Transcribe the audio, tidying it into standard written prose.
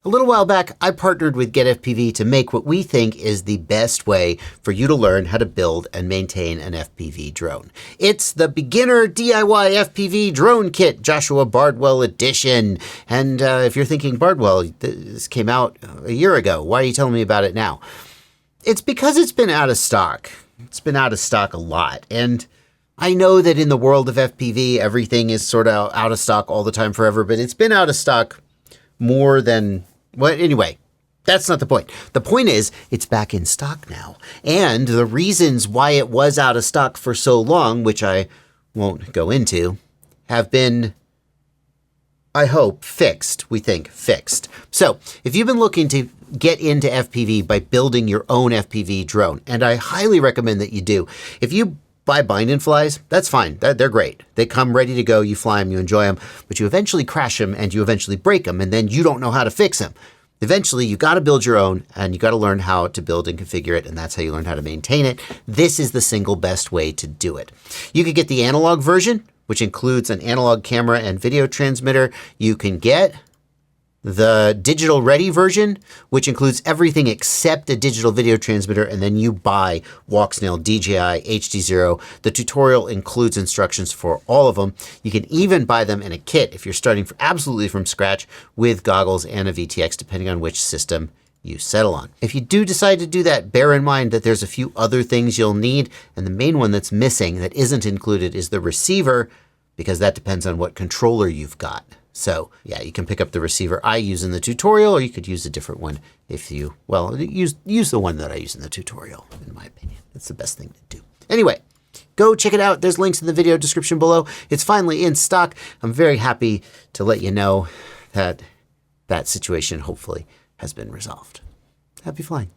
A little while back, I partnered with GetFPV to make what we think is the best way for you to learn how to build and maintain an FPV drone. It's the Beginner DIY FPV Drone Kit, Joshua Bardwell Edition. And if you're thinking, Bardwell, this came out a year ago, why are you telling me about it now? It's because it's been out of stock. It's been out of stock a lot. And I know that in the world of FPV, everything is sort of out of stock all the time forever, but it's been out of stock more than, well, anyway, that's not the point. The point is it's back in stock now. And the reasons why it was out of stock for so long, which I won't go into, have been, I hope, fixed. We think fixed. So if you've been looking to get into FPV by building your own FPV drone, and I highly recommend that you do, if you buy bind and flies, that's fine. They're great. They come ready to go. You fly them, you enjoy them, but you eventually crash them and you eventually break them, and then you don't know how to fix them. Eventually, you got to build your own, and you got to learn how to build and configure it, and that's how you learn how to maintain it. This is the single best way to do it. You could get the analog version, which includes an analog camera and video transmitter. You can get the digital ready version, which includes everything except a digital video transmitter, and then you buy Walksnail, DJI, HD0. The tutorial includes instructions for all of them. You can even buy them in a kit if you're starting absolutely from scratch with goggles and a VTX, depending on which system you settle on. If you do decide to do that, bear in mind that there's a few other things you'll need, and the main one that's missing that isn't included is the receiver, because that depends on what controller you've got. So yeah, you can pick up the receiver I use in the tutorial, or you could use a different one if you, well, use the one that I use in the tutorial, in my opinion. That's the best thing to do. Anyway, go check it out. There's links in the video description below. It's finally in stock. I'm very happy to let you know that that situation hopefully has been resolved. Happy flying.